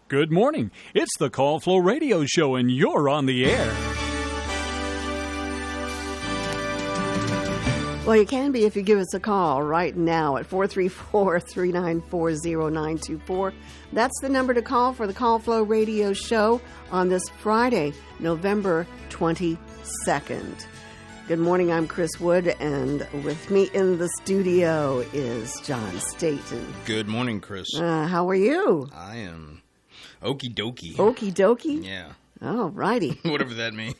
Good morning. It's the Call Flow Radio Show, and you're on the air. Well, you can be if you give us a call right now at 434-394-0924. That's the number to call for the Call Flow Radio Show on this Friday, November 22nd. Good morning, I'm Chris Wood, and with me in the studio is John Staten. Good morning, Chris. How are you? I am okie dokie. Okie dokie? Yeah. Oh, righty. Whatever that means.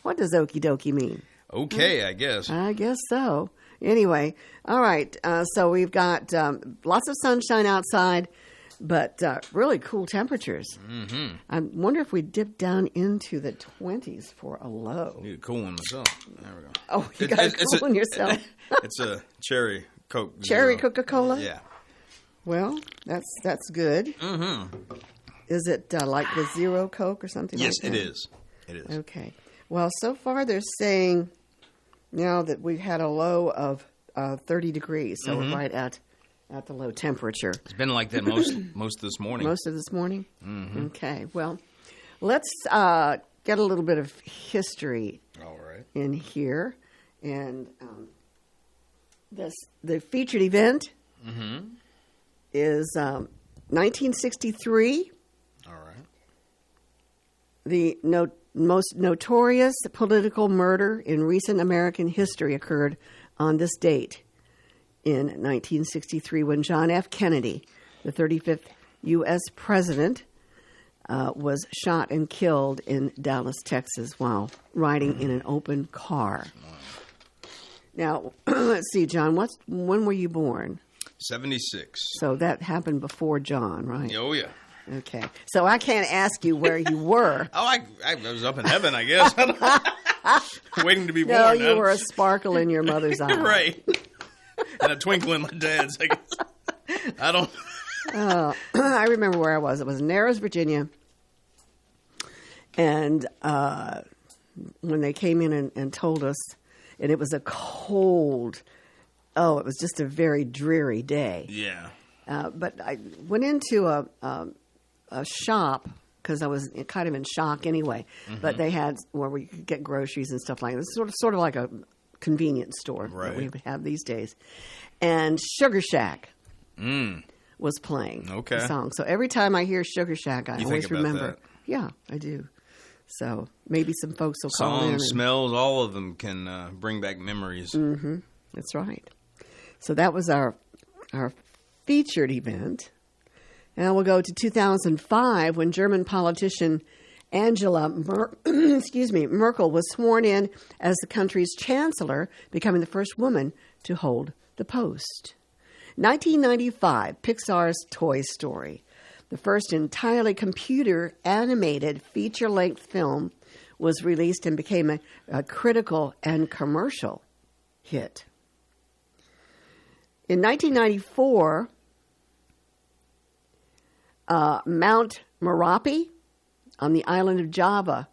What does okie dokie mean? Okay, I guess. I guess so. Anyway, all right. So we've got lots of sunshine outside, but really cool temperatures. Mm-hmm. I wonder if we dip down into the 20s for a low. Need a cool one myself. There we go. Oh, you got a cool one yourself. It's a cherry Coke. Cherry Zero. Coca-Cola? Yeah. Well, that's good. Mm-hmm. Is it like the Zero Coke or something Yes, like that? it is. It is. Okay. Well, so far they're saying now that we've had a low of 30 degrees, so we're right at the low temperature. It's been like that most this morning. Most of this morning? Mm-hmm. Okay. Well, let's get a little bit of history All right. in here. And the featured event is 1963. All right. The most notorious political murder in recent American history occurred on this date in 1963 when John F. Kennedy, the 35th U.S. president, was shot and killed in Dallas, Texas, while riding in an open car. Now, let's see, John, when were you born? 76. So that happened before John, right? Oh, yeah. Okay. So I can't ask you where you were. Oh, I was up in heaven, I guess. Waiting to be born. No, you were a sparkle in your mother's eye. Right. And a twinkle in my dad's, I guess. I don't... I remember where I was. It was Narrows, Virginia. And when they came in and told us, and it was a cold, it was just a very dreary day. Yeah. But I went into a shop because I was kind of in shock anyway. Mm-hmm. But they had where we could get groceries and stuff like that. It's sort of like a convenience store that we have these days. And Sugar Shack was playing the song. So every time I hear Sugar Shack, I always remember. That. Yeah, I do. So maybe some folks will call in. Songs, smells, all of them can bring back memories. Mm-hmm. That's right. So that was our featured event. Now we'll go to 2005 when German politician Angela Merkel was sworn in as the country's chancellor, becoming the first woman to hold the post. 1995, Pixar's Toy Story, the first entirely computer-animated feature-length film, was released and became a critical and commercial hit. In 1994, Mount Merapi on the island of Java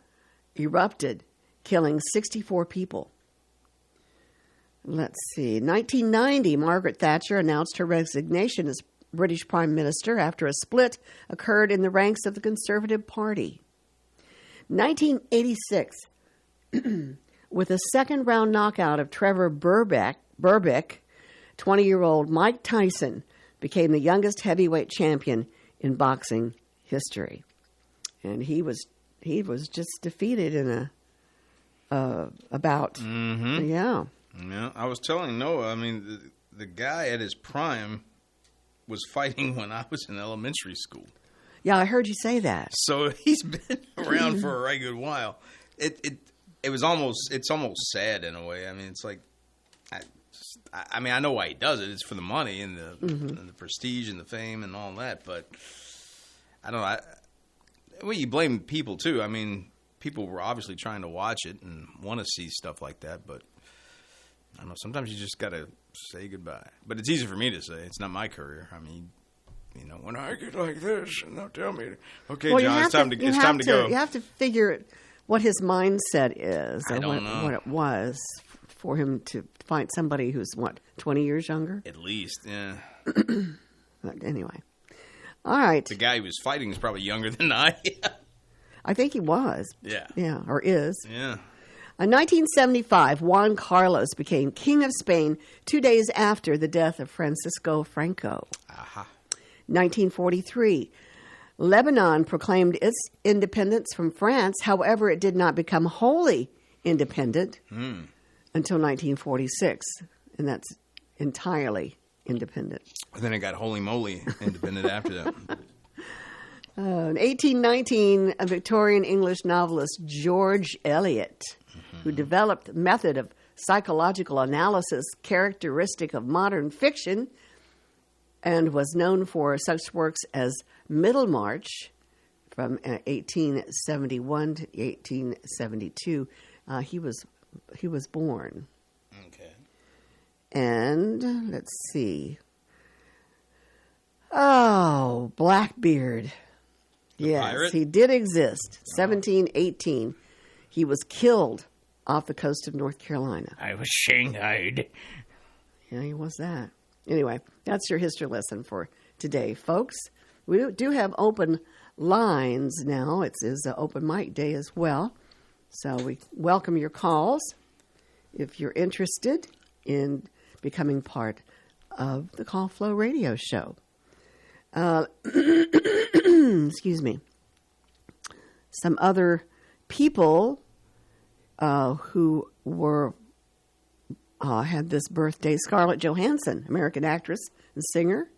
erupted, killing 64 people. Let's see. 1990, Margaret Thatcher announced her resignation as British Prime Minister after a split occurred in the ranks of the Conservative Party. 1986, with a second-round knockout of Trevor Berbick, 20-year-old Mike Tyson became the youngest heavyweight champion in boxing history. And he was just defeated in a bout. Mm-hmm. Yeah. Yeah, I was telling Noah, I mean, the guy at his prime was fighting when I was in elementary school. Yeah, I heard you say that. So he's been around for a right good while. It's almost sad in a way. I mean, it's like, I mean, I know why he does it. It's for the money and the prestige and the fame and all that. But I don't know. Well, you blame people too. I mean, people were obviously trying to watch it and want to see stuff like that. But I don't know. Sometimes you just got to say goodbye. But it's easy for me to say. It's not my career. I mean, you know, when I get like this, and they'll tell me, okay, well, John, it's time to go. You have to figure what his mindset is, or what it was for him to find somebody who's, 20 years younger? At least, yeah. But anyway. All right. The guy he was fighting is probably younger than I. I think he was. Yeah. Yeah, or is. Yeah. In 1975, Juan Carlos became King of Spain 2 days after the death of Francisco Franco. Aha. 1943, Lebanon proclaimed its independence from France. However, it did not become wholly independent until 1946, and that's entirely independent. Then it got holy moly independent after that. In 1819, a Victorian English novelist, George Eliot, who developed a method of psychological analysis characteristic of modern fiction and was known for such works as Middlemarch from 1871 to 1872. He was born. Okay. And let's see. Oh, Blackbeard. Yes, pirate? he did exist. 1718. He was killed off the coast of North Carolina. I was shanghaied. Yeah, he was that. Anyway, that's your history lesson for today, folks. We do have open lines now. It is an open mic day as well. So we welcome your calls if you're interested in becoming part of the Call Flow Radio Show. Excuse me. Some other people who were had this birthday: Scarlett Johansson, American actress and singer.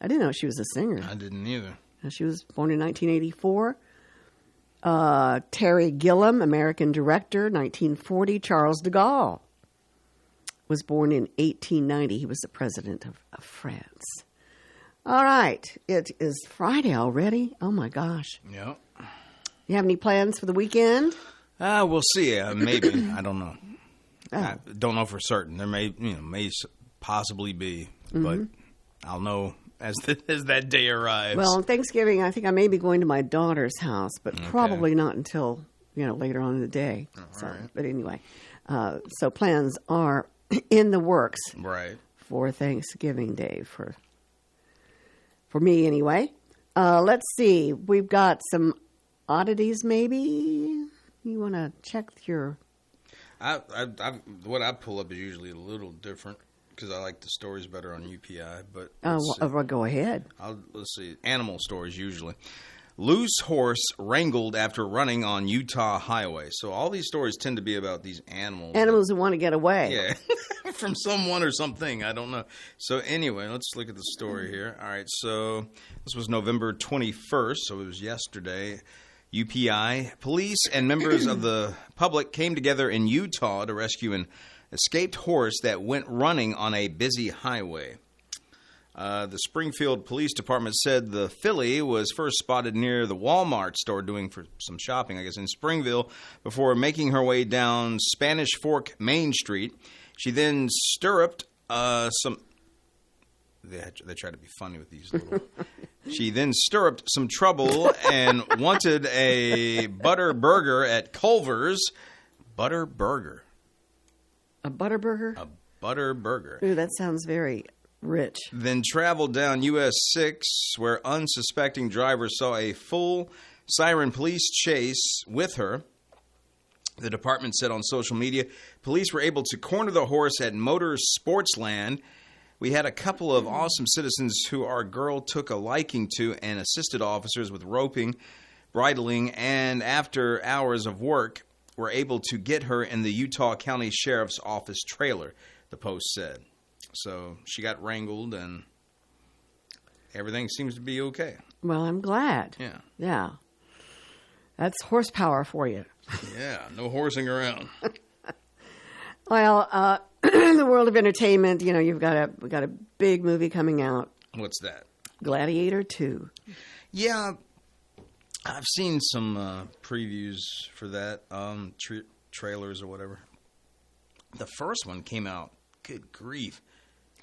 I didn't know she was a singer. I didn't either. She was born in 1984. Terry Gilliam, American director, 1940. Charles de Gaulle was born in 1890. He was the president of France. All right. It is Friday already. Oh, my gosh. Yeah. You have any plans for the weekend? We'll see. Maybe. I don't know. Oh. I don't know for certain. There may possibly be, but I'll know as that day arrives. Well, on Thanksgiving, I think I may be going to my daughter's house, but probably not until later on in the day. Right. But anyway, so plans are in the works Right. for Thanksgiving Day for me anyway. Let's see. We've got some oddities. Maybe you want to check your. What I pull up is usually a little different because I like the stories better on UPI. But Well, go ahead. let's see. Animal stories usually. Loose horse wrangled after running on Utah highway. So all these stories tend to be about these animals. Animals who want to get away. Yeah, from someone or something. I don't know. So anyway, let's look at the story here. All right, so this was November 21st, so it was yesterday. UPI police and members of the public came together in Utah to rescue an escaped horse that went running on a busy highway. The Springfield Police Department said the filly was first spotted near the Walmart store doing for some shopping, I guess, in Springville, before making her way down Spanish Fork Main Street. She then stirruped some... They try to be funny with these little... She then stirruped some trouble and wanted a butter burger at Culver's. Butter burger. A butter burger? A butter burger. Ooh, that sounds very rich. Then traveled down US 6, where unsuspecting drivers saw a full siren police chase with her. The department said on social media, police were able to corner the horse at Motor Sportsland. We had a couple of awesome citizens who our girl took a liking to and assisted officers with roping, bridling, and after hours of work, were able to get her in the Utah County Sheriff's Office trailer, the Post said. So she got wrangled and everything seems to be okay. Well, I'm glad. Yeah. Yeah. That's horsepower for you. Yeah, no horsing around. Well, in the world of entertainment, we've got a big movie coming out, What's that? Gladiator 2. Yeah, I've seen some previews for that, trailers or whatever. The first one came out, good grief,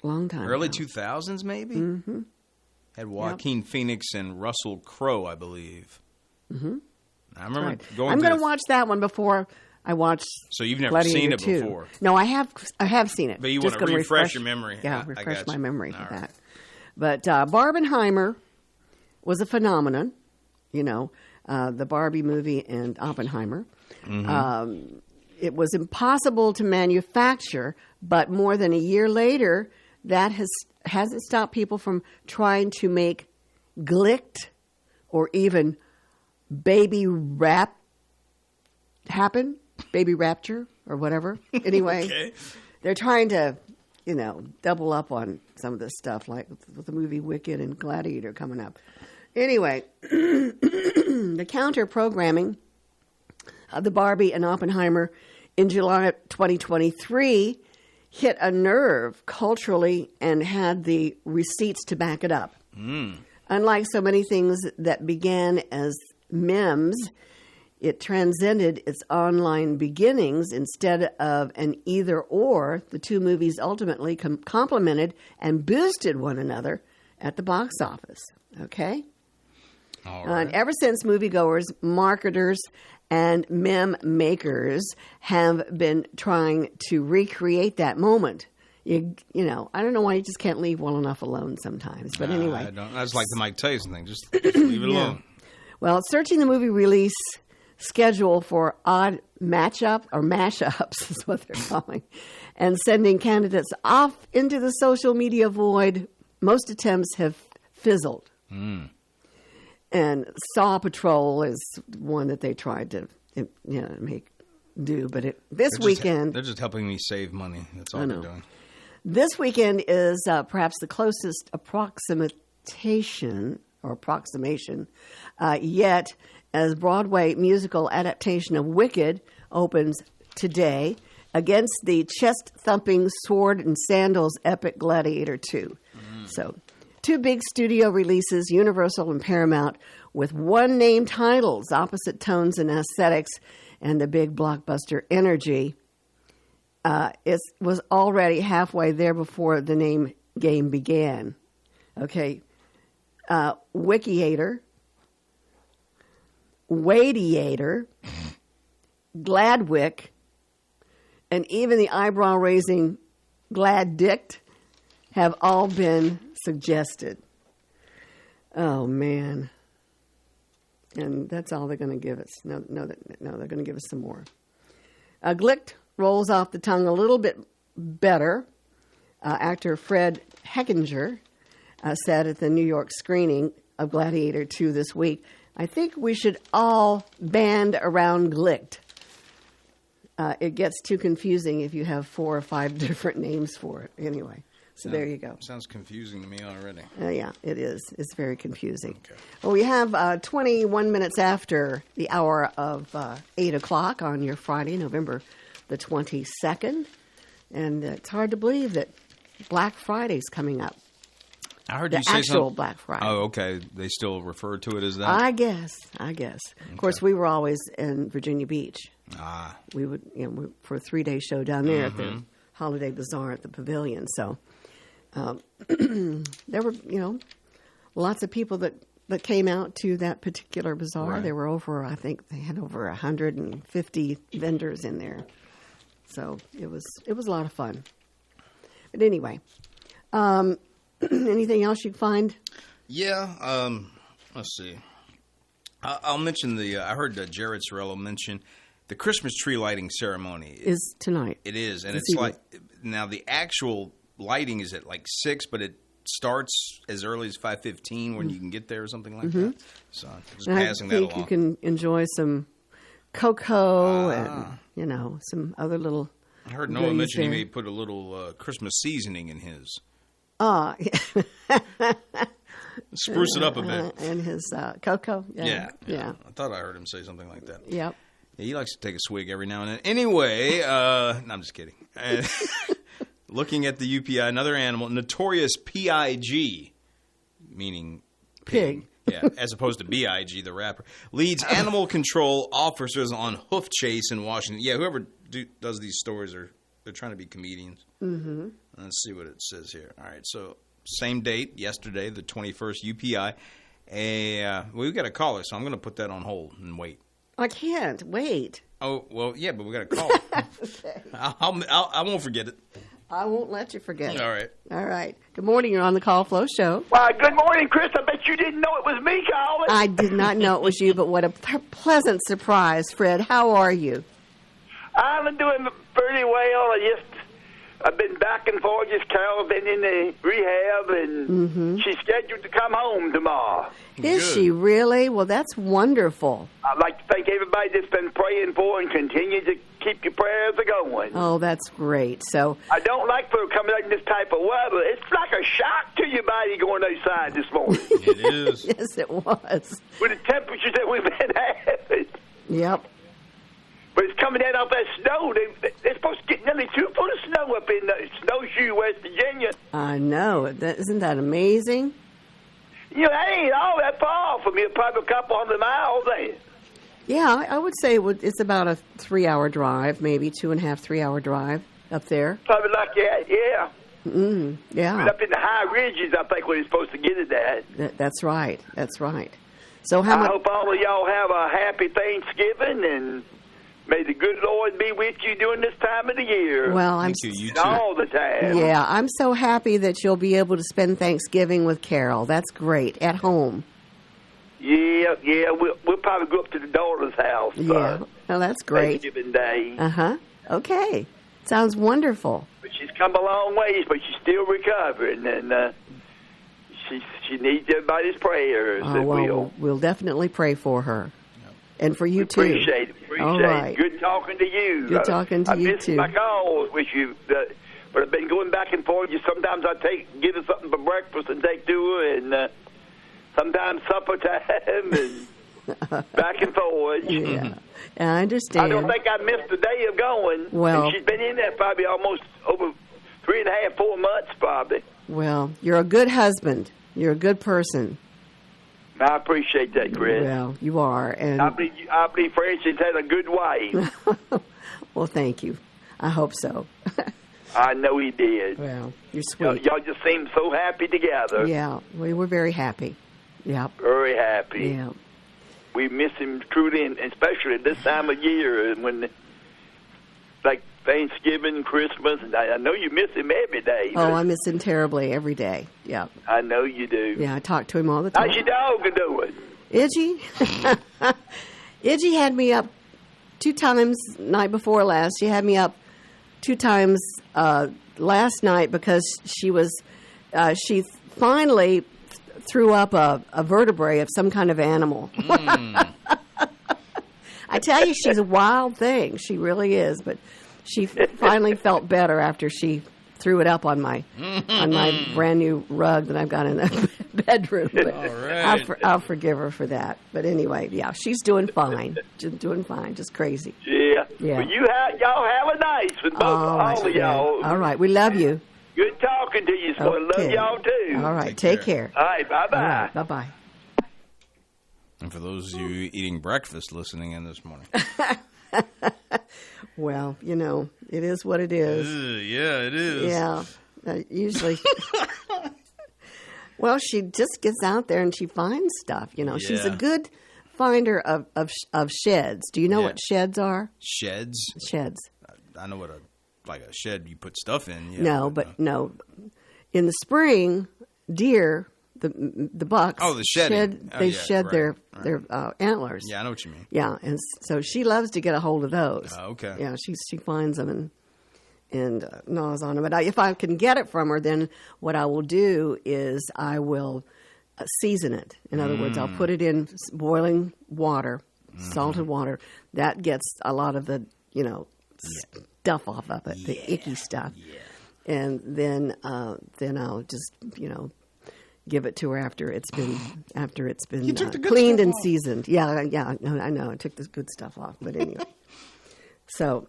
Long time early ago. 2000s maybe? Mm-hmm. Had Joaquin Phoenix and Russell Crowe, I believe. Mm-hmm. I remember going I'm going to watch that one before I watch. So you've never Gladiator seen it 2. before? No, I have seen it. But you Just want to gonna refresh your memory. Yeah, I refresh got my you. memory All with right. that. But Barbenheimer was a phenomenon. You know, the Barbie movie and Oppenheimer. It was impossible to manufacture, but more than a year later, that hasn't stopped people from trying to make Glicked or even Baby Rap happen, Baby Rapture or whatever. Anyway, Okay. they're trying to, you know, double up on some of this stuff, like with the movie Wicked and Gladiator coming up. Anyway, the counter-programming of the Barbie and Oppenheimer in July 2023 hit a nerve culturally and had the receipts to back it up. Unlike so many things that began as memes, it transcended its online beginnings. Instead of an either-or, the two movies ultimately complemented and boosted one another at the box office. Okay? All right. And ever since, moviegoers, marketers, and meme makers have been trying to recreate that moment. You know, I don't know why you just can't leave well enough alone sometimes. But anyway. I don't. That's like the Mike Tyson thing. Just leave it alone. Well, searching the movie release schedule for odd mashups is what they're calling, and sending candidates off into the social media void, most attempts have fizzled. And Saw Patrol is one that they tried to, make do. But this weekend, They're just helping me save money. That's all they're doing. This weekend is perhaps the closest approximation yet, as Broadway musical adaptation of Wicked opens today against the chest-thumping sword and sandals epic Gladiator 2. So, two big studio releases, Universal and Paramount, with one-name titles, opposite tones and aesthetics, and the big blockbuster energy. It was already halfway there before the name game began. Okay. Wikiator, Wadiator, Gladwick, and even the eyebrow-raising Gladdict have all been suggested. Oh, man. And that's all they're going to give us. No, they're going to give us some more. Glicked rolls off the tongue a little bit better. Actor Fred Hechinger said at the New York screening of Gladiator 2 this week, "I think we should all band around Glicked. It gets too confusing if you have 4 or 5 different names for it." Anyway, so there you go. Sounds confusing to me already. Yeah, it is. It's very confusing. Okay. Well, we have 21 minutes after the hour of 8 o'clock on your Friday, November the 22nd. And it's hard to believe that Black Friday's coming up. I heard The you say actual something. Black Friday. Oh, okay. They still refer to it as that? I guess. Of course, we were always in Virginia Beach. We would, for a 3-day show down there at the Holiday Bazaar at the Pavilion. So there were, lots of people that came out to that particular bazaar. Right. There were I think they had over 150 vendors in there. So it was a lot of fun. But anyway, anything else you find? Yeah. Let's see. I'll mention I heard Jared Sorello mention the Christmas tree lighting ceremony. Is tonight. It is. And This it's evening. now the actual lighting is at like 6, but it starts as early as 5:15 when you can get there or something like that. So just And passing I that think along. you can enjoy some cocoa and, some other little I heard Noah goodies mention he there. may put a little Christmas seasoning in his. Spruce it up a bit. And his cocoa. Yeah. Yeah. I thought I heard him say something like that. Yep. Yeah, he likes to take a swig every now and then. Anyway, no, I'm just kidding. Looking at the UPI, another animal, notorious PIG, meaning Pig. Yeah, as opposed to B.I.G., the rapper, leads animal control officers on hoof chase in Washington. Yeah, whoever does these stories they're trying to be comedians. Mm-hmm. Let's see what it says here. All right, so same date, yesterday, the 21st, UPI. We've got a caller, so I'm going to put that on hold and wait. I can't wait. Oh, well, yeah, but we got a call. Okay. I won't forget it. I won't let you forget it. All right. All right. Good morning. You're on the Call Flow Show. Why, good morning, Chris. I bet you didn't know it was me calling. I did not know it was you, but what a pleasant surprise, Fred. How are you? I'm doing pretty well. I've been back and forth. Just Carol's been in the rehab, and she's scheduled to come home tomorrow. Is Good. she really? Well, that's wonderful. I'd like to thank everybody that's been praying for and continue to keep your prayers going. Oh, that's great. So, I don't like for coming out in this type of weather. It's like a shock to your body going outside this morning. It is. yes, it was. With the temperatures that we've been having. Yep. But it's coming in off that snow. They're supposed to get nearly 2 foot of snow up in Snowshoe, West Virginia. I know. Isn't that amazing? You know, that ain't all that far from here, probably a couple 100 miles, ain't it? Yeah, I would say it's about a 3-hour drive, maybe 2.5, 3-hour drive up there. Probably like that, yeah. Yeah. But up in the high ridges, I think where you're supposed to get it at. That's right. That's right. So how I much? hope all of y'all have a happy Thanksgiving, and may the good Lord be with you during this time of the year. Well, I'm. Thank you. You And too. all the time. Yeah, I'm so happy that you'll be able to spend Thanksgiving with Carol. That's great at home. Yeah. We'll probably go up to the daughter's house. Yeah. Oh, that's great. Thanksgiving Day. Okay. Sounds wonderful. But she's come a long ways, but she's still recovering, and she needs everybody's prayers. Oh, well, we'll definitely pray for her. And for you, too. Appreciate it. All right. Good talking to you. Good talking to you, I miss too. my calls with you, but I've been going back and forth. Sometimes I give her something for breakfast and take to her, and sometimes supper time, and back and forth. Yeah. I understand. I don't think I missed a day of going. Well- And she's been in there probably almost over 3.5, 4 months, probably. Well, you're a good husband. You're a good person. I appreciate that, Chris. Well, you are. And I believe Francis had a good wife. well, thank you. I hope so. I know he did. Well, you're sweet. Y'all just seem so happy together. Yeah, we were very happy. Yeah. Very happy. Yeah. We miss him truly, and especially at this time of year, when like Thanksgiving, Christmas, and I know you miss him every day. Oh, I miss him terribly every day. Yeah. I know you do. Yeah, I talk to him all the time. How's your dog doing? Idgie? Idgie had me up 2 times night before last. She had me up 2 times last night because she finally threw up a vertebrae of some kind of animal. I tell you, she's a wild thing. She really is. But she finally felt better after she threw it up on my brand new rug that I've got in the bedroom. But All right. I'll forgive her for that. But anyway, yeah, she's doing fine. Just doing fine. Just crazy. Yeah. Yeah. Well, y'all have a nice one, all of y'all. All right, we love you. Good talking to you, so I love Okay. y'all too. All right, Take take care. All right, bye-bye. All right, bye-bye. And for those of you eating breakfast listening in this morning. Well, it is what it is. Yeah, it is. Yeah, usually. Well, she just gets out there and she finds stuff. She's a Yeah. good finder of sheds. Do you know Yeah. what sheds are? Sheds. Sheds. I know what a shed you put stuff in. Yeah, No, but no. In the spring, deer, the bucks. Oh, the shedding. They Yeah, shed right, their antlers. Yeah, I know what you mean. Yeah, and so she loves to get a hold of those. Okay. Yeah, she finds them and gnaws on them. But if I can get it from her, then what I will do is I will season it. In other words, I'll put it in boiling water, salted water. That gets a lot of the stuff off of it, the icky stuff. Yeah. And then I'll just give it to her after it's been took the good cleaned stuff and off. seasoned. Yeah, I know. I took the good stuff off, but anyway. So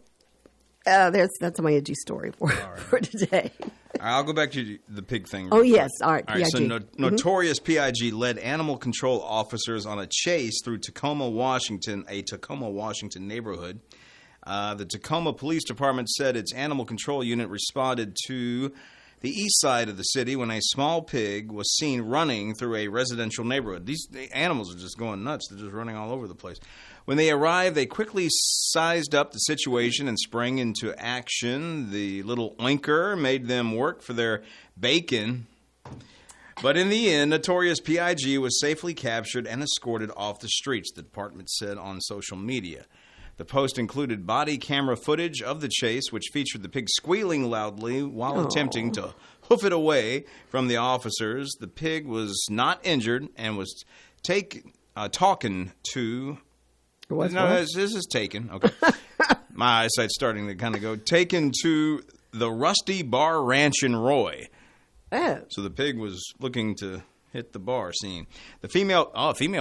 that's my edgy story for today. I'll go back to the pig thing. Oh real yes, quick. all right. All right, so PIG. notorious PIG led animal control officers on a chase through Tacoma, Washington, a Tacoma, Washington neighborhood. The Tacoma Police Department said its animal control unit responded to the east side of the city when a small pig was seen running through a residential neighborhood. These animals are just going nuts. They're just running all over the place. When they arrived, they quickly sized up the situation and sprang into action. The little oinker made them work for their bacon. But in the end, notorious PIG was safely captured and escorted off the streets, the department said on social media. The post included body camera footage of the chase, which featured the pig squealing loudly while attempting to hoof it away from the officers. The pig was not injured and was talking to... This is taken. Okay. My eyesight's starting to kind of go. Taken to the Rusty Bar Ranch in Roy. Oh. So the pig was looking to hit the bar scene. The female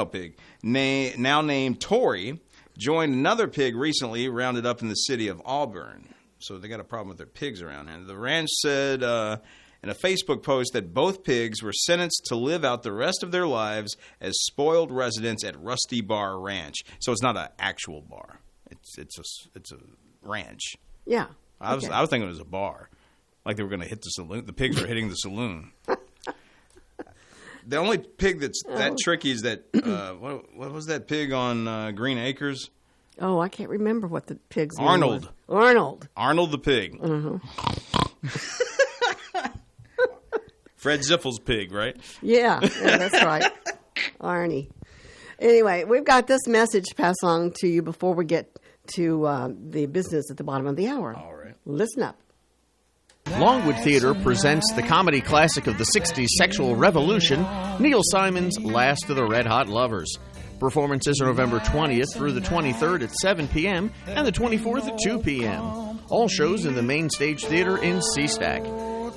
pig, now named Tori, joined another pig recently rounded up in the city of Auburn. So they got a problem with their pigs around here. The ranch said in a Facebook post that both pigs were sentenced to live out the rest of their lives as spoiled residents at Rusty Bar Ranch. So it's not an actual bar. It's a ranch. Yeah. I was thinking it was a bar. Like they were going to hit the saloon. The pigs were hitting the saloon. The only pig that's that tricky is that, what was that pig on Green Acres? Oh, I can't remember what the pig's name Arnold. was. Arnold the pig. Fred Ziffel's pig, right? Yeah, that's right. Arnie. Anyway, we've got this message to pass along to you before we get to the business at the bottom of the hour. All right. Listen up. Longwood Theater presents the comedy classic of the 60s sexual revolution, Neil Simon's Last of the Red Hot Lovers. Performances are November 20th through the 23rd at 7 p.m. and the 24th at 2 p.m. All shows in the Main Stage Theater in Seastack.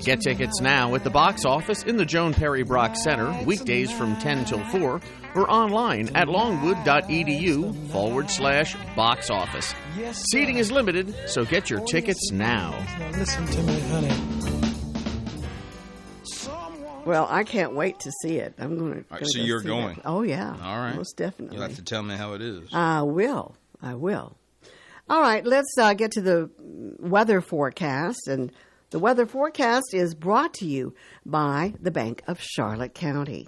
Get tickets now at the box office in the Joan Perry Brock Center, weekdays from 10 till 4, or online at longwood.edu/box office. Seating is limited, so get your tickets now. Listen to me, honey. Well, I can't wait to see it. I'm going to. All right, so you're going. That. Oh yeah. All right. Most definitely. You'll have to tell me how it is. I will. All right, let's get to the weather forecast. And the weather forecast is brought to you by the Bank of Charlotte County.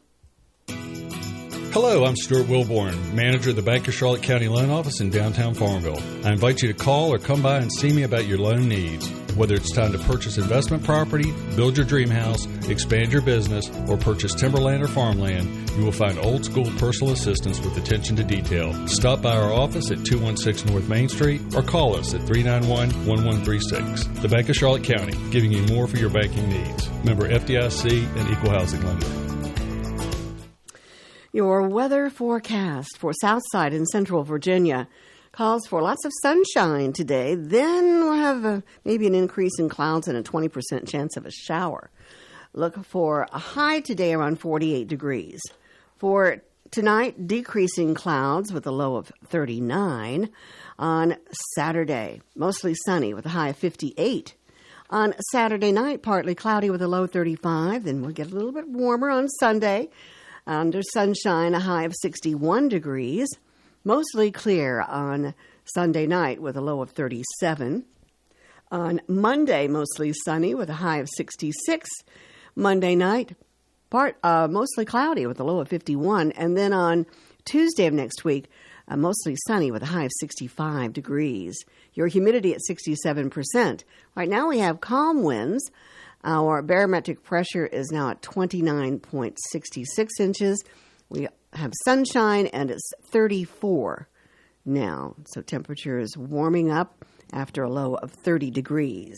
Hello, I'm Stuart Wilborn, manager of the Bank of Charlotte County Loan Office in downtown Farmville. I invite you to call or come by and see me about your loan needs. Whether it's time to purchase investment property, build your dream house, expand your business, or purchase timberland or farmland, you will find old school personal assistance with attention to detail. Stop by our office at 216 North Main Street or call us at 391-1136. The Bank of Charlotte County, giving you more for your banking needs. Member FDIC and Equal Housing Lender. Your weather forecast for Southside and Central Virginia calls for lots of sunshine today. Then we'll have maybe an increase in clouds and a 20% chance of a shower. Look for a high today around 48 degrees. For tonight, decreasing clouds with a low of 39. On Saturday, mostly sunny with a high of 58. On Saturday night, partly cloudy with a low 35. Then we'll get a little bit warmer on Sunday. Under sunshine, a high of 61 degrees. Mostly clear on Sunday night with a low of 37. On Monday, mostly sunny with a high of 66. Monday night, mostly cloudy with a low of 51. And then on Tuesday of next week, mostly sunny with a high of 65 degrees. Your humidity at 67%. Right now we have calm winds. Our barometric pressure is now at 29.66 inches. We have sunshine, and it's 34 now. So temperature is warming up after a low of 30 degrees.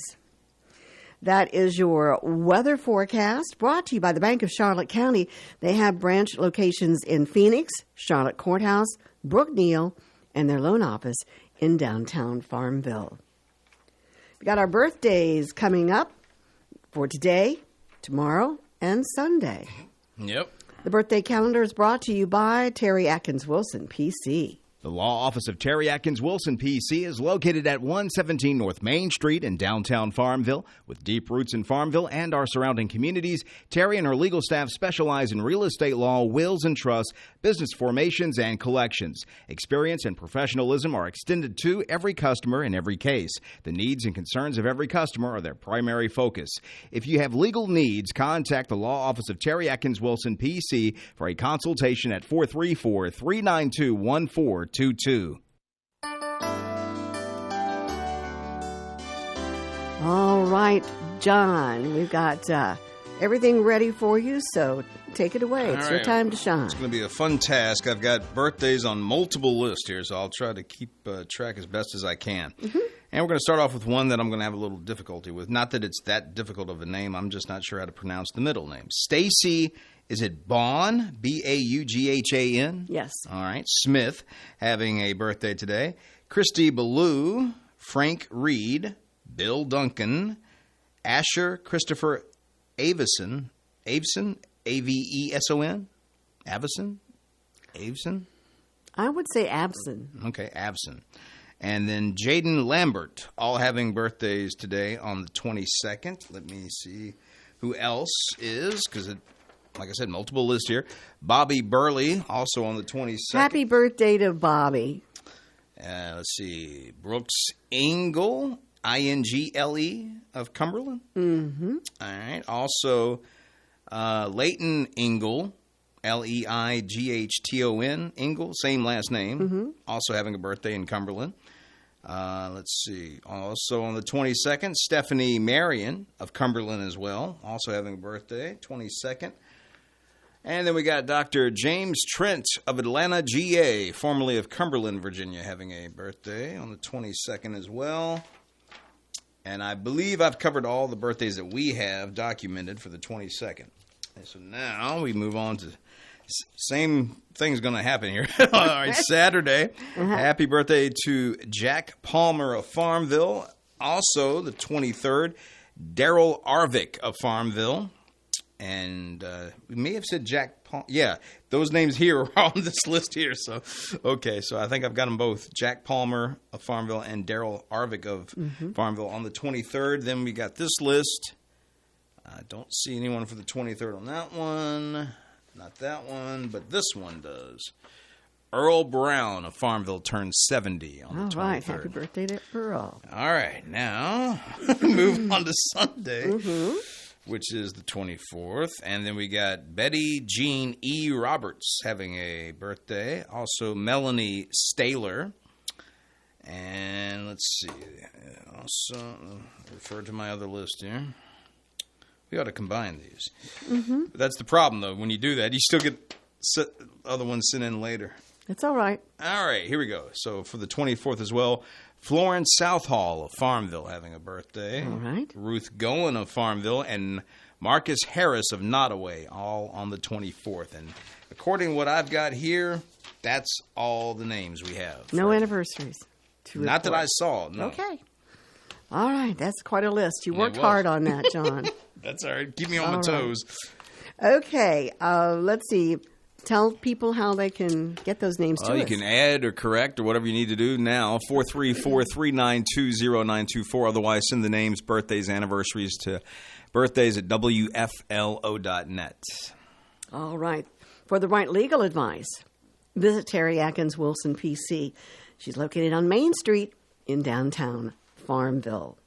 That is your weather forecast brought to you by the Bank of Charlotte County. They have branch locations in Phoenix, Charlotte Courthouse, Brookneal, and their loan office in downtown Farmville. We got our birthdays coming up for today, tomorrow, and Sunday. Yep. The birthday calendar is brought to you by Terry Atkins Wilson, PC. The law office of Terry Atkins Wilson, PC, is located at 117 North Main Street in downtown Farmville. With deep roots in Farmville and our surrounding communities, Terry and her legal staff specialize in real estate law, wills and trusts, business formations, and collections. Experience and professionalism are extended to every customer in every case. The needs and concerns of every customer are their primary focus. If you have legal needs, contact the law office of Terry Atkins Wilson, PC, for a consultation at 434-392-1422. All right, John, we've got everything ready for you, so take it away. It's your time to shine. It's going to be a fun task. I've got birthdays on multiple lists here, so I'll try to keep track as best as I can. Mm-hmm. And we're going to start off with one that I'm going to have a little difficulty with. Not that it's that difficult of a name. I'm just not sure how to pronounce the middle name. Stacy, is it Baughan? Baughan? Yes. All right. Smith, having a birthday today. Christy Ballou, Frank Reed, Bill Duncan, Asher Christopher Aveson, A-V-E-S-O-N? Avison? Avison? I would say Abson. Okay, Avson. And then Jaden Lambert, all having birthdays today on the 22nd. Let me see who else is, because, like I said, multiple lists here. Bobby Burley, also on the 22nd. Happy birthday to Bobby. Let's see. Brooks Ingle, I-N-G-L-E, of Cumberland. Mm-hmm. All right. Also, Leighton Ingle, L-E-I-G-H-T-O-N, Ingle, same last name. Mm-hmm. Also having a birthday in Cumberland. Let's see. Also on the 22nd, Stephanie Marion of Cumberland as well. Also having a birthday, 22nd. And then we got Dr. James Trent of Atlanta, GA, formerly of Cumberland, Virginia, having a birthday on the 22nd as well. And I believe I've covered all the birthdays that we have documented for the 22nd. And so now we move on to same thing's going to happen here. All right, Saturday. Happy birthday to Jack Palmer of Farmville. Also, the 23rd, Daryl Arvik of Farmville. And we may have said Jack Palmer. Yeah, those names here are on this list here. So, okay, so I think I've got them both. Jack Palmer of Farmville and Daryl Arvik of Farmville on the 23rd. Then we got this list. I don't see anyone for the 23rd on that one. Not that one, but this one does. Earl Brown of Farmville turned 70 on the 23rd. All right, happy birthday to Earl. All right, now move on to Sunday, which is the 24th. And then we got Betty Jean E. Roberts having a birthday. Also, Melanie Staylor. And let's see. Also, refer to my other list here. We ought to combine these. Mm-hmm. That's the problem, though. When you do that, you still get other ones sent in later. It's all right. All right, here we go. So for the 24th as well, Florence Southall of Farmville having a birthday. All right. Ruth Goen of Farmville and Marcus Harris of Nottoway, all on the 24th. And according to what I've got here, that's all the names we have. No anniversaries. Not that I saw, no. Okay. All right, that's quite a list. You worked hard on that, John. That's all right. Keep me on my toes. Okay, let's see. Tell people how they can get those names to us. You can add or correct or whatever you need to do now. 434-392-0924. Otherwise, send the names, birthdays, anniversaries to birthdays at WFLO.net. All right. For the right legal advice, visit Terry Atkins Wilson, PC. She's located on Main Street in downtown Farmville.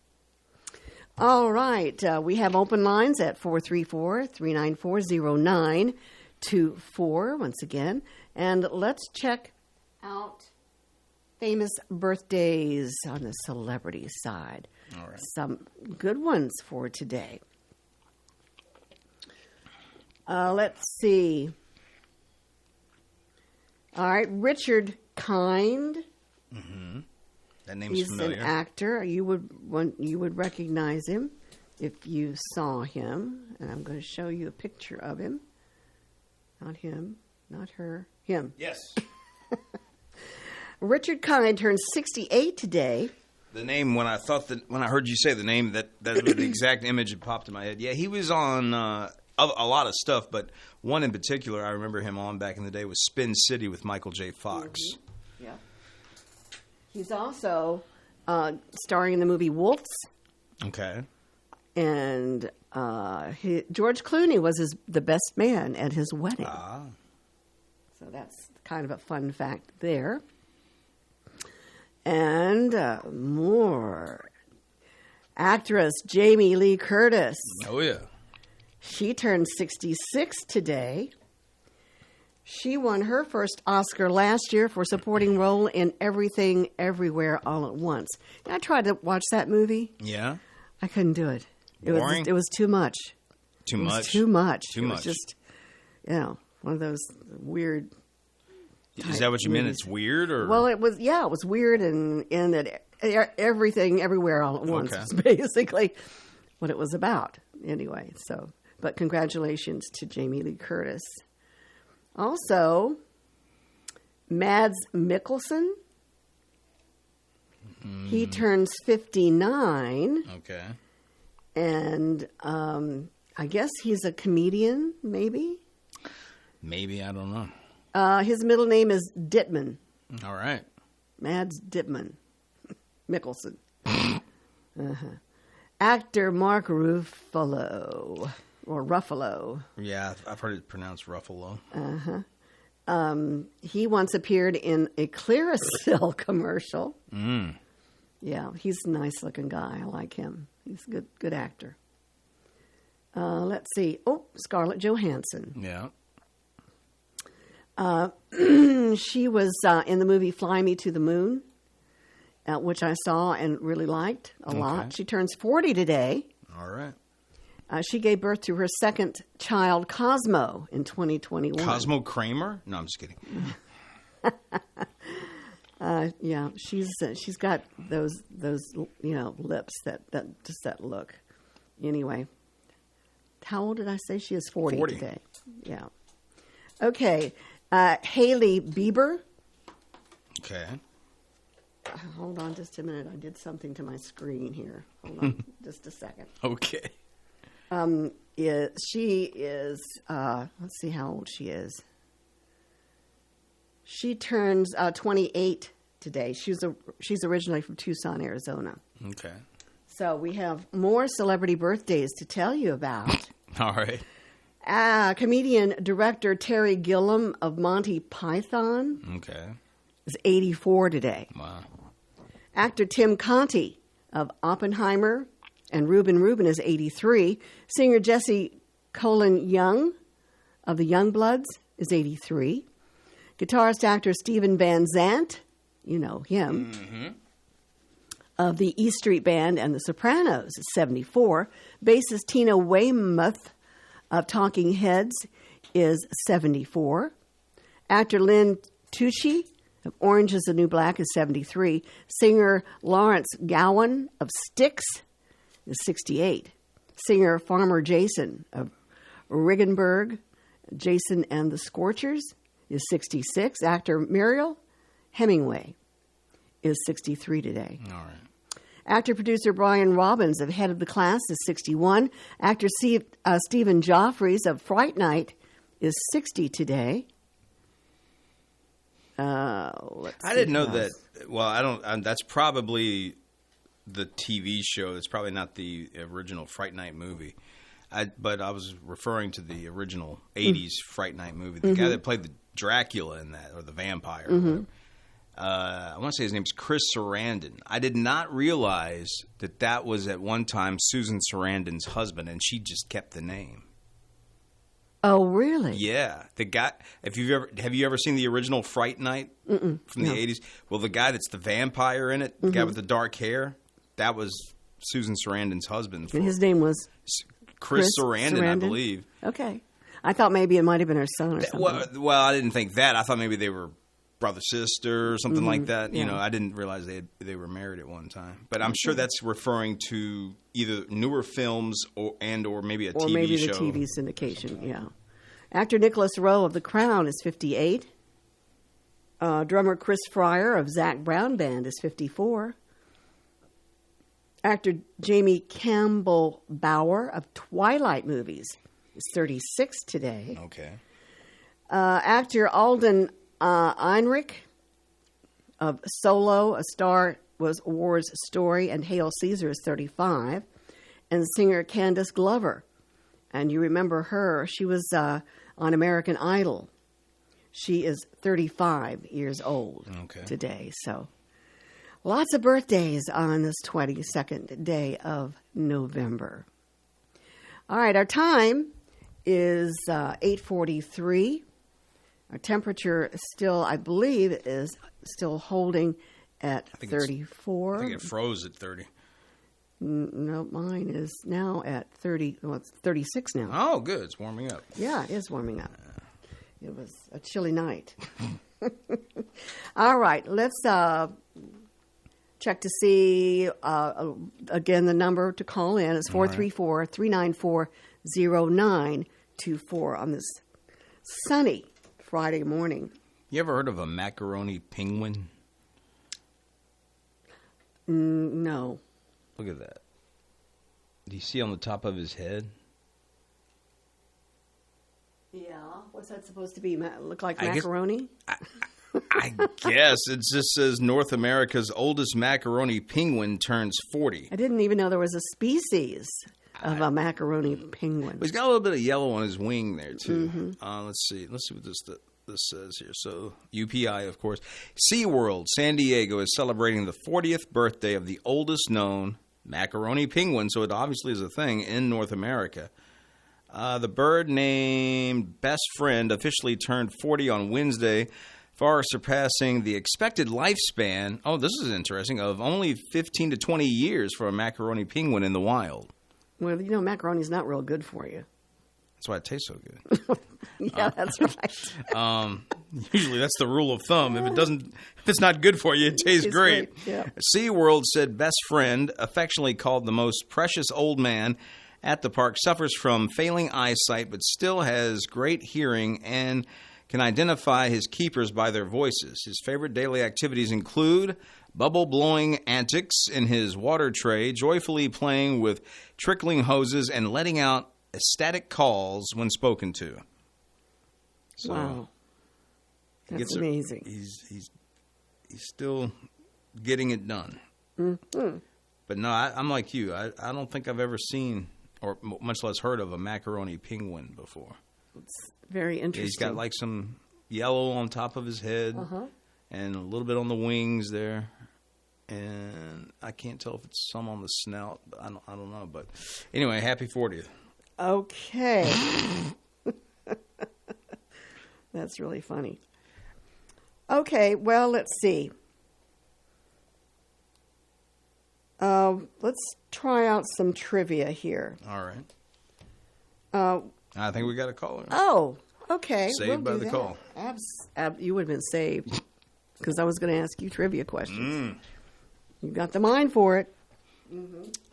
All right. We have open lines at 434-394-0924 once again. And let's check out famous birthdays on the celebrity side. All right. Some good ones for today. Let's see. All right. Richard Kind. Mm-hmm. That name's familiar. He's an actor. You would recognize him if you saw him. And I'm going to show you a picture of him. Not him, not her, him. Yes. Richard Kind turned 68 today. The name, when I heard you say the name, that was the exact image that popped in my head. Yeah, he was on a lot of stuff, but one in particular I remember him on back in the day was Spin City with Michael J. Fox. Mm-hmm. Yeah. He's also starring in the movie Wolves. Okay. And George Clooney was the best man at his wedding. So that's kind of a fun fact there. And more. Actress Jamie Lee Curtis. Oh, yeah. She turned 66 today. She won her first Oscar last year for supporting role in Everything, Everywhere, All at Once. And I tried to watch that movie. Yeah? I couldn't do it. Boring? It was too much. Too much? It was too much. Too it much. was just, one of those weird. Is that what you meant? movies. It's weird, or? Well, it was weird, and that Everything, Everywhere, All at Once Okay. was basically what it was about. Anyway, but congratulations to Jamie Lee Curtis. Also, Mads Mikkelsen. He turns 59. Okay. And I guess he's a comedian, maybe? Maybe, I don't know. His middle name is Dittman. All right. Mads Dittman. Mikkelsen. Actor Mark Ruffalo. Or Ruffalo. Yeah, I've heard it pronounced Ruffalo. He once appeared in a Clearasil commercial. Yeah, he's a nice-looking guy. I like him. He's a good actor. Let's see. Oh, Scarlett Johansson. Yeah. She was in the movie Fly Me to the Moon, which I saw and really liked a lot. She turns 40 today. All right. She gave birth to her second child, Cosmo, in 2021. Cosmo Kramer? No, I'm just kidding. Yeah, she's got those lips that look. Anyway, how old did I say she is? 40 today. Yeah. Okay, Hailey Bieber. Okay. Hold on just a minute. I did something to my screen here. Hold on just a second. Okay. She is. Let's see how old she is. She turns 28 today. She's originally from Tucson, Arizona. Okay. So we have more celebrity birthdays to tell you about. All right. Comedian director Terry Gilliam of Monty Python Okay. is 84 today. Wow. Actor Tim Conti of Oppenheimer and Reuben is 83. Singer Jesse Colin Young of the Youngbloods is 83. Guitarist actor Stephen Van Zandt, you know him, of the E Street Band and the Sopranos is 74. Bassist Tina Weymouth of Talking Heads is 74. Actor Lynn Tucci of Orange is the New Black is 73. Singer Lawrence Gowan of Styx is 68. Singer Farmer Jason of Riggenberg, Jason and the Scorchers is 66. Actor Muriel Hemingway is 63 today. All right. Actor-producer Brian Robbins of Head of the Class is 61. Actor Stephen Joffreys of Fright Night is 60 today. I didn't know that. Well, I don't. That's probably the TV show. It's probably not the original Fright Night movie. But I was referring to the original 80s Fright Night movie. The guy that played the Dracula in that, or the vampire. I want to say his name's Chris Sarandon. I did not realize that was at one time Susan Sarandon's husband, and she just kept the name. Oh, really? Yeah, the guy. Have you ever seen the original Fright Night from the 80s? Well, the guy that's the vampire in it, the guy with the dark hair, that was Susan Sarandon's husband. And his name was Chris Sarandon, I believe. Okay, I thought maybe it might have been her son or something. Well, I didn't think that. I thought maybe they were brother sister or something like that. Yeah. You know, I didn't realize they were married at one time. But I'm sure that's referring to either newer films or maybe a TV show. Or maybe the TV syndication, yeah. Actor Nicholas Rowe of The Crown is 58. Drummer Chris Fryer of Zac Brown Band is 54. Actor Jamie Campbell Bower of Twilight movies is 36 today. Okay. Actor Alden Ehrenreich of Solo, A Star Wars Story, and Hail Caesar is 35. And singer Candace Glover. And you remember her. She was on American Idol. She is 35 years old today. So lots of birthdays on this 22nd day of November. All right, our time is 8:43. Our temperature still, I believe, is still holding at 34. I think it froze at 30. No, mine is now at 30. Well, it's 36 now. Oh, good. It's warming up. Yeah, it is warming up. It was a chilly night. All right, let's check to see, again, the number to call in is 434-394-0924 on this sunny Friday morning. You ever heard of a macaroni penguin? No. Look at that. Do you see on the top of his head? Yeah. What's that supposed to be? Look like macaroni? I guess. It just says North America's oldest macaroni penguin turns 40. I didn't even know there was a species of a macaroni penguin. He's got a little bit of yellow on his wing there, too. Mm-hmm. Let's see what this says here. So, UPI, of course. SeaWorld San Diego is celebrating the 40th birthday of the oldest known macaroni penguin, so it obviously is a thing in North America. The bird named Best Friend officially turned 40 on Wednesday, far surpassing the expected lifespan, this is interesting, of only 15 to 20 years for a macaroni penguin in the wild. Well, macaroni's not real good for you. That's why it tastes so good. Yeah, that's right. Usually that's the rule of thumb. If it's not good for you, it tastes great. Yeah. SeaWorld said Best Friend, affectionately called the most precious old man at the park, suffers from failing eyesight but still has great hearing and can identify his keepers by their voices. His favorite daily activities include bubble-blowing antics in his water tray, joyfully playing with trickling hoses, and letting out ecstatic calls when spoken to. So wow. That's amazing. He's still getting it done. Mm-hmm. But no, I'm like you. I don't think I've ever seen, or much less heard of, a macaroni penguin before. It's very interesting. He's got like some yellow on top of his head and a little bit on the wings there. And I can't tell if it's some on the snout. But I don't know. But anyway, happy 40th. Okay. That's really funny. Okay, well, let's see. Let's try out some trivia here. All right. I think we got a caller. Oh, okay. Saved by the call. You would have been saved because I was going to ask you trivia questions. You got the mind for it.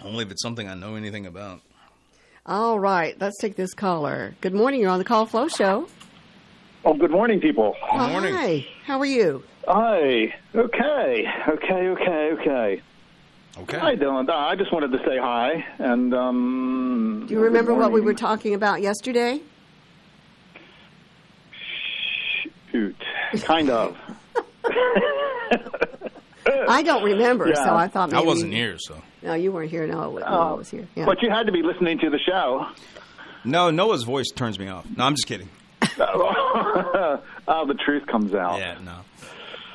Only if it's something I know anything about. All right, let's take this caller. Good morning. You're on the Call Flow Show. Oh, good morning, people. Good morning. Hi. How are you? Hi. Okay. Okay. Hi, Dylan. I just wanted to say hi. And do you remember what we were talking about yesterday? Shoot. Kind of. I don't remember, so I thought maybe... I wasn't here, so... No, you weren't here. No, I was here. Yeah. But you had to be listening to the show. No, Noah's voice turns me off. No, I'm just kidding. The truth comes out. Yeah, no.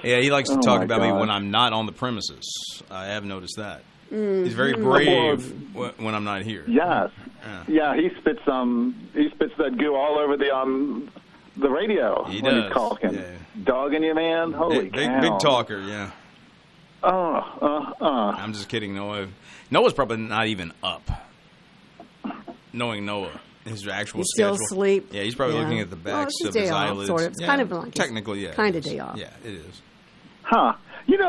Yeah, he likes to talk about me when I'm not on the premises. I have noticed that. He's very brave when I'm not here. Yes. Yeah, he spits that goo all over the radio He when does. he's talking. Yeah. Dogging you, man. Holy cow. Big talker, yeah. I'm just kidding, Noah. Noah's probably not even up. Knowing Noah, his actual schedule. Still asleep. Yeah, he's probably looking at the backs of his eyelids. Sort of. It's kind of like technically, yeah. Kind of day off. Yeah, it is. Huh.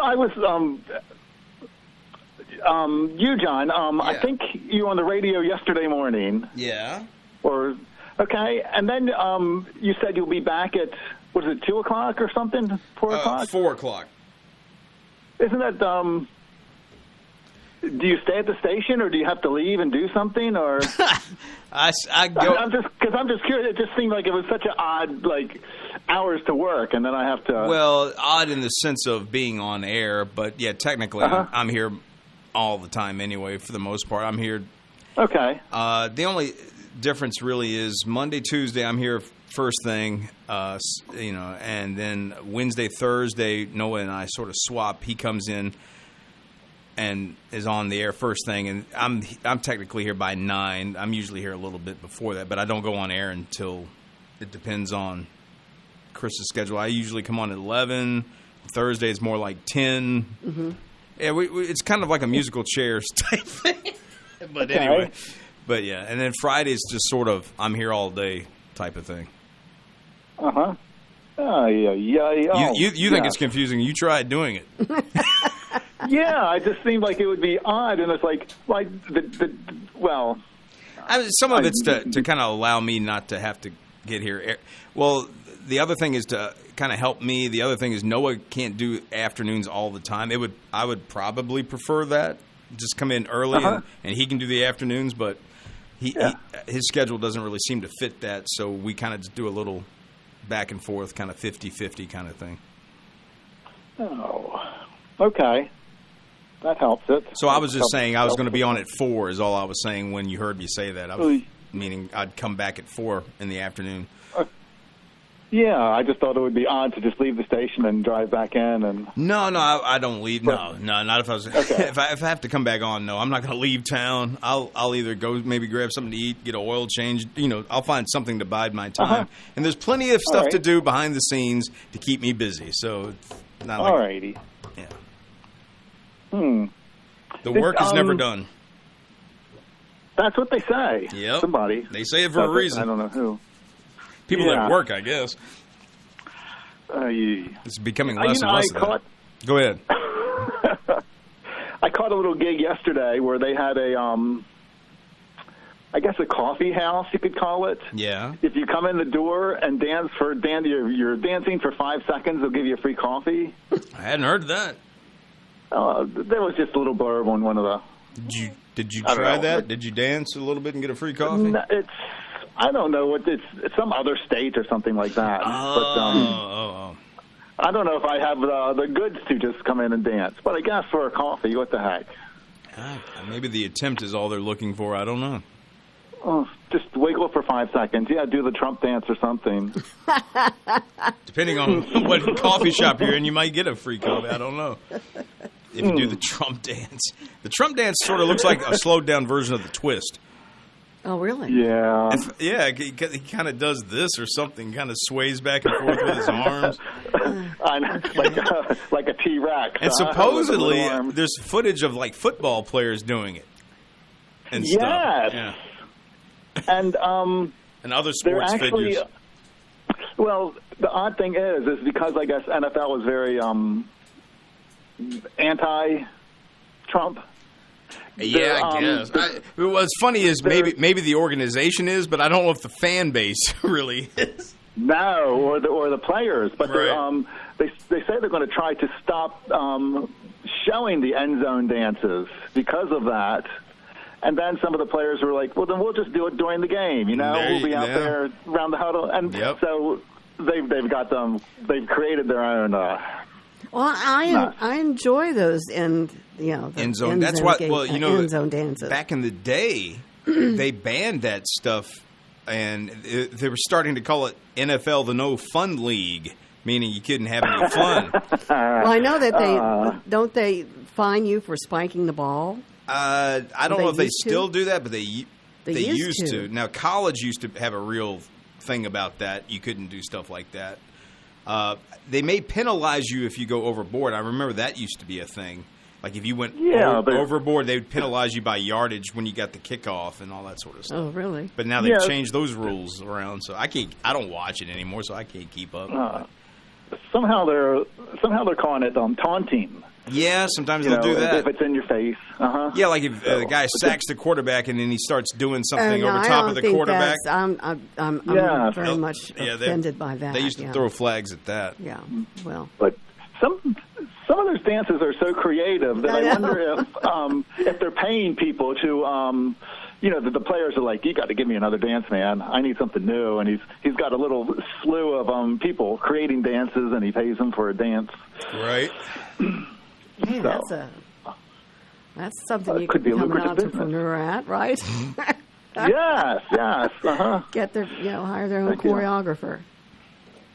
I was, you, John, I think you were on the radio yesterday morning. Yeah. Okay, and then you said you'll be back at, 2 o'clock or something? 4 o'clock? 4 o'clock. Isn't that, do you stay at the station, or do you have to leave and do something, or? I go. I'm just curious. It just seemed like it was such an odd, hours to work, and then I have to. Well, odd in the sense of being on air, but yeah, technically I'm here all the time anyway. For the most part, I'm here. Okay. The only difference really is Monday, Tuesday, I'm here first thing, and then Wednesday, Thursday, Noah and I sort of swap. He comes in and is on the air first thing, and I'm technically here by 9. I'm usually here a little bit before that, but I don't go on air until it depends on Chris's schedule. I usually come on at 11. Thursday is more like 10. Mm-hmm. Yeah, it's kind of like a musical chairs type thing. But anyway, but yeah, and then Friday's just sort of I'm here all day type of thing. Uh-huh. You think it's confusing. You tried doing it. Yeah, it just seemed like it would be odd, and it's like some of it's to kind of allow me not to have to get here. Well, the other thing is to kind of help me. The other thing is Noah can't do afternoons all the time. I would probably prefer that. Just come in early and he can do the afternoons, but his schedule doesn't really seem to fit that, so we kind of just do a little back and forth, kind of 50-50 kind of thing. Oh, okay. That helps it. So I was just saying I was going to be on at 4 is all I was saying when you heard me say that. I was meaning I'd come back at 4 in the afternoon. Yeah, I just thought it would be odd to just leave the station and drive back in. And No, I don't leave. No, not if I was. Okay. If I have to come back on, no, I'm not going to leave town. I'll either go maybe grab something to eat, get an oil change. I'll find something to bide my time. And there's plenty of stuff to do behind the scenes to keep me busy. So it's not like. Alrighty. Yeah. The work is never done. That's what they say. Yep. Somebody. They say it for a reason. I don't know who. People at work, I guess. Yeah. It's becoming less and less of that. Go ahead. I caught a little gig yesterday where they had I guess a coffee house, you could call it. Yeah. If you come in the door and you're dancing for 5 seconds, they'll give you a free coffee. I hadn't heard that. There was just a little blurb on one of the... Did you try that? Did you dance a little bit and get a free coffee? No, I don't know what it's some other state or something like that. Oh. I don't know if I have the goods to just come in and dance, but I guess for a coffee, what the heck? Maybe the attempt is all they're looking for. I don't know. Oh, just wiggle for 5 seconds. Yeah, do the Trump dance or something. Depending on what coffee shop you're in, you might get a free coffee. I don't know. If you do the Trump dance. The Trump dance sort of looks like a slowed down version of the twist. Oh, really? Yeah. He kind of does this or something, kind of sways back and forth with his arms. like a T-Rex. And supposedly, there's footage of, like, football players doing it and stuff. Yeah. And other sports figures. Well, the odd thing is because I guess NFL is very anti-Trump. Yeah, I guess. What's funny is maybe the organization is, but I don't know if the fan base really is. No, or the players, but they say they're going to try to stop showing the end zone dances because of that. And then some of the players were like, "Well, then we'll just do it during the game. We'll be out there around the huddle." And so they've got them. They've created their own. Well, I enjoy those end zone. That's why. Well, end zone dances. Back in the day, they banned that stuff, and they were starting to call it NFL the No Fun League, meaning you couldn't have any fun. Well, I know that they fine you for spiking the ball. I don't know if they still do that, but they used to. Now, college used to have a real thing about that. You couldn't do stuff like that. They may penalize you if you go overboard. I remember that used to be a thing. Like if you went overboard, they would penalize you by yardage when you got the kickoff and all that sort of stuff. Oh, really? But now they've changed those rules around, so I don't watch it anymore, so I can't keep up. Somehow they're calling it taunting. Yeah, sometimes they'll do that. If it's in your face. Yeah, like if the guy sacks the quarterback and then he starts doing something over top of the quarterback. I'm very much offended by that. They used to throw flags at that. Yeah, well. But some of those dances are so creative that I wonder if they're paying people to the players are like, you got to give me another dance, man. I need something new. And he's got a little slew of people creating dances, and he pays them for a dance. Right. Man, that's something you could could be a become an lucrative business. entrepreneur at, right? Yes. Uh-huh. Get their, hire their own Thank you. choreographer.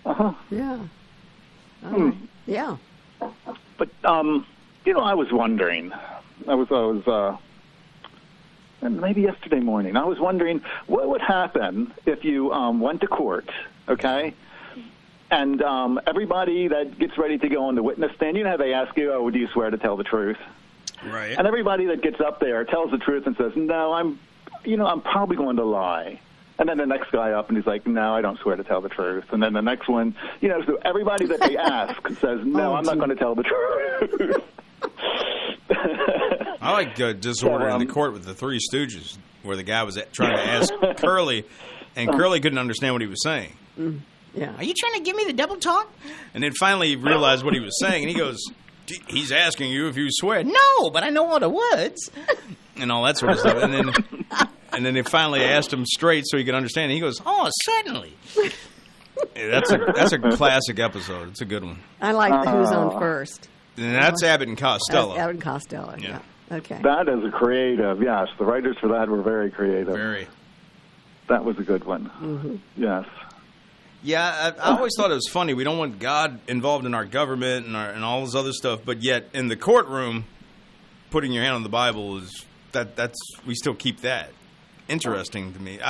Uh-huh. Yeah. All right. Yeah. But I was wondering. I was maybe yesterday morning. I was wondering what would happen if you went to court, okay? And everybody that gets ready to go on the witness stand, how they ask you, "Oh, do you swear to tell the truth?" Right. And everybody that gets up there tells the truth and says, "No, I'm probably going to lie." And then the next guy up and he's like, "No, I don't swear to tell the truth." And then the next one, so everybody that they ask says, "No, I'm not going to tell the truth." I like Disorder in the Court with the Three Stooges, where the guy was trying to ask Curly, and Curly couldn't understand what he was saying. Yeah. Are you trying to give me the double talk? And then finally he realized what he was saying, and he goes, he's asking you if you swear. No, but I know all the words. And all that sort of stuff. And then they finally asked him straight so he could understand. And he goes, "Oh, certainly." Yeah, that's a classic episode. It's a good one. I like the Who's On First. And that's Abbott and Costello. Abbott and Costello, yeah. Okay. That is a creative, yes. The writers for that were very creative. Very. That was a good one. Mm-hmm. Yes. Yeah, I always thought it was funny. We don't want God involved in our government and all this other stuff, but yet in the courtroom, putting your hand on the Bible is that's we still keep that. Interesting to me.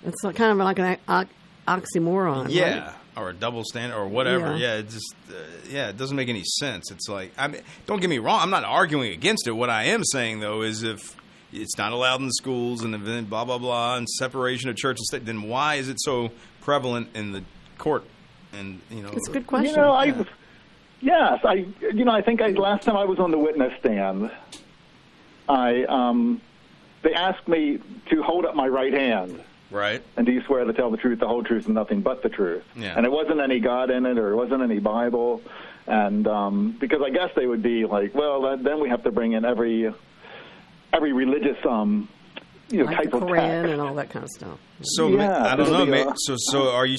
It's kind of like an oxymoron. Yeah, right? or a double standard or whatever. Yeah, it just it doesn't make any sense. It's like, I mean, don't get me wrong. I'm not arguing against it. What I am saying though is if it's not allowed in the schools and then blah blah blah and separation of church and state, then why is it so prevalent in the court? And it's a good question. I think last time I was on the witness stand, they asked me to hold up my right hand. Right. And do you swear to tell the truth, the whole truth, and nothing but the truth? Yeah. And it wasn't any God in it, or it wasn't any Bible, and because I guess they would be like, well, then we have to bring in every religious like type the of Quran text and all that kind of stuff. So yeah, I don't know. So are you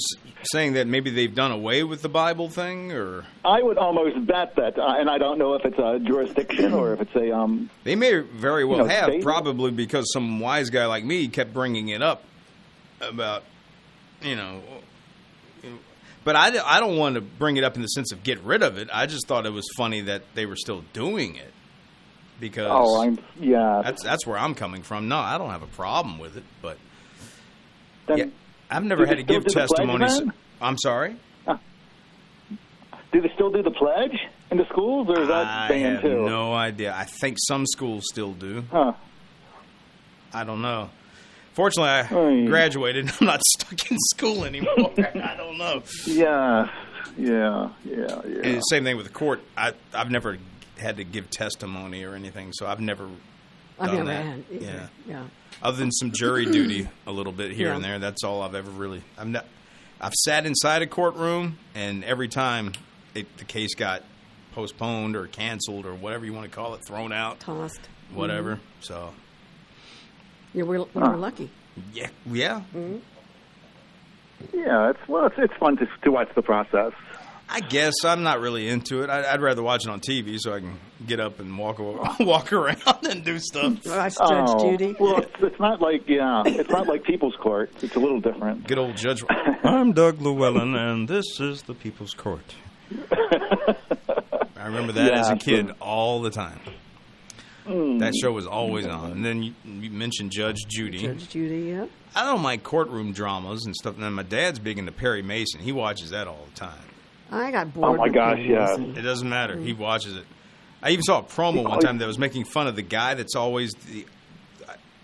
saying that maybe they've done away with the Bible thing, or? I would almost bet that, and I don't know if it's a jurisdiction or if it's a. They may very well have, state. probably because some wise guy like me kept bringing it up about, But I don't want to bring it up in the sense of get rid of it. I just thought it was funny that they were still doing it. Because that's where I'm coming from. No, I don't have a problem with it, but I've never had to give testimonies. I'm sorry? Do they still do the pledge in the schools, or is that banned too? I have no idea. I think some schools still do. Huh. I don't know. Fortunately, I graduated. I'm not stuck in school anymore. I don't know. Yeah. And same thing with the court. I've never had to give testimony or anything, so I've never done that. Had either. Yeah. Other than some jury duty a little bit here and there. That's all I've ever really. I've sat inside a courtroom, and every time the case got postponed or canceled or whatever you want to call it, thrown out, tossed, whatever. Mm-hmm. So. Yeah, we're lucky. Yeah. Mm-hmm. Yeah, it's fun to watch the process. I guess I'm not really into it. I'd rather watch it on TV so I can get up and walk around and do stuff. Watch Judge Judy. Well, it's not like People's Court. It's a little different. Good old Judge. I'm Doug Llewellyn, and this is the People's Court. I remember that as a kid all the time. That show was always on. And then you mentioned Judge Judy. Judge Judy, yeah. I don't mind courtroom dramas and stuff. And my dad's big into Perry Mason. He watches that all the time. I got bored. Oh my gosh, yeah. It doesn't matter. He watches it. I even saw a promo one time that was making fun of the guy that's always the.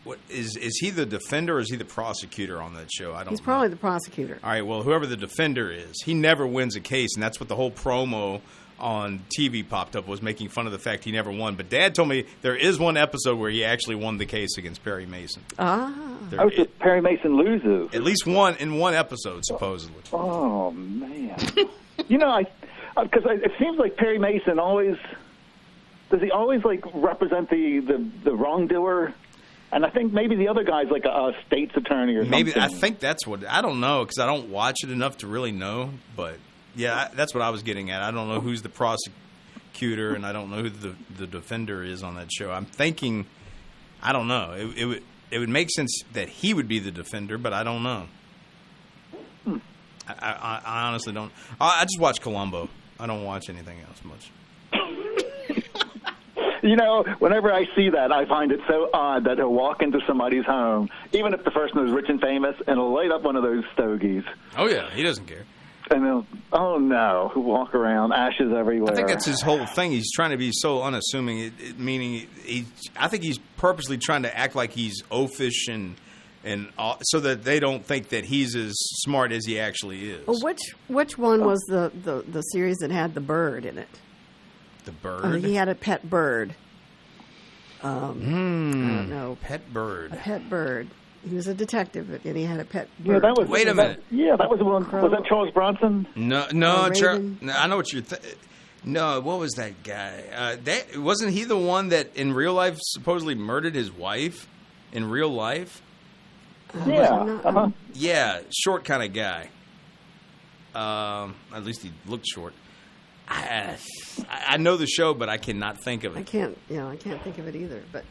What is he the defender or is he the prosecutor on that show? I don't know. He's probably the prosecutor. All right, well, whoever the defender is, he never wins a case, and that's what the whole promo on TV popped up was, making fun of the fact he never won. But Dad told me there is one episode where he actually won the case against Perry Mason. Perry Mason loses. At least one in one episode, supposedly. Oh, man. Because it seems like Perry Mason always... Does he always, represent the wrongdoer? And I think maybe the other guy's like a state's attorney or something. Maybe I think that's what I don't know because I don't watch it enough to really know. But yeah, that's what I was getting at. I don't know who's the prosecutor, and I don't know who the defender is on that show. I'm thinking, I don't know. It would make sense that he would be the defender, but I don't know. I honestly don't. I just watch Columbo. I don't watch anything else much. You know, whenever I see that, I find it so odd that he'll walk into somebody's home, even if the person is rich and famous, and he'll light up one of those stogies. Oh, yeah. He doesn't care. And they'll, oh, no, he'll walk around, ashes everywhere. I think that's his whole thing. He's trying to be so unassuming, meaning I think he's purposely trying to act like he's oafish and so that they don't think that he's as smart as he actually is. Well, which one was the series that had the bird in it? The bird? He had a pet bird. I don't know. Pet bird. A pet bird. He was a detective, and he had a pet bird. Yeah, that was. Wait a minute. That was the one. Was that Charles Bronson? No, I know what you're. No, what was that guy? That wasn't he the one that in real life supposedly murdered his wife in real life? Yeah. Yeah, short kind of guy. At least he looked short. I know the show, but I cannot think of it. I can't think of it either. But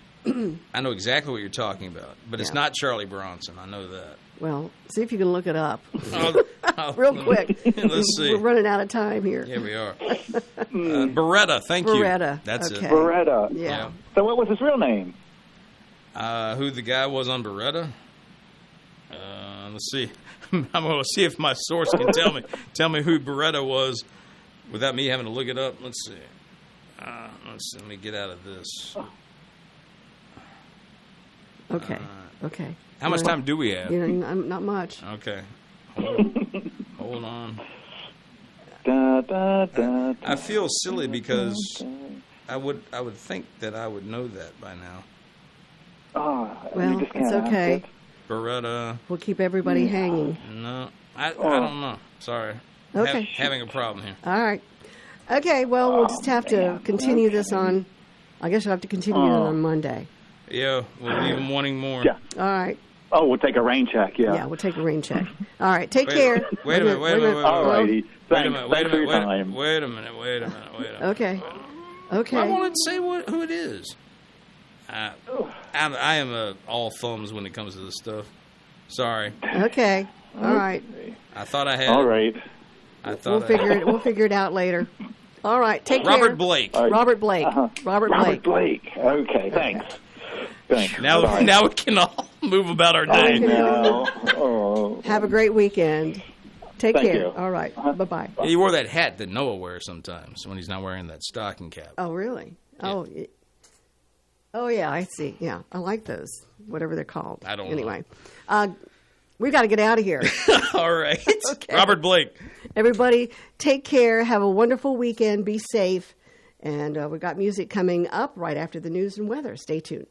I know exactly what you're talking about, but it's not Charlie Bronson. I know that. Well, see if you can look it up Real quick. Let's see. We're running out of time here. Here we are. Beretta, thank you. Beretta. That's okay. it. Beretta. Yeah. So what was his real name? Who the guy was on Beretta? Let's see. I'm going to see if my source can tell me who Beretta was without me having to look it up. Let's see. Let me get out of this. Okay. Okay. How much time do we have? Not much. Okay. Hold on. I feel silly because I would think that I would know that by now. Well, it's okay. Beretta. We'll keep everybody hanging. No, I don't know. Sorry. Okay. Having a problem here. All right. Okay, well, we'll just have to continue this on. I guess you'll have to continue it on Monday. Yeah, we'll leave them wanting more. Yeah. All right. Oh, we'll take a rain check, yeah. Yeah, we'll take a rain check. All right, take care. Wait a minute. All righty. Wait a minute. Okay. Okay. I wanted to say who it is. I am all thumbs when it comes to this stuff. Sorry. Okay. All right. I thought I had. All right. We'll figure it out later. All right. Take care. Robert Blake. Robert Blake. Robert Blake. Okay. Thanks. Now we can all move about our day. I know. Have a great weekend. Take Thank care. you. All right. Bye-bye. Yeah, he wore that hat that Noah wears sometimes when he's not wearing that stocking cap. Oh, really? Yeah. Oh, yeah, I see. Yeah, I like those, whatever they're called. I don't know. Anyway, we've got to get out of here. All right. Okay. Robert Blake. Everybody, take care. Have a wonderful weekend. Be safe. And we got music coming up right after the news and weather. Stay tuned.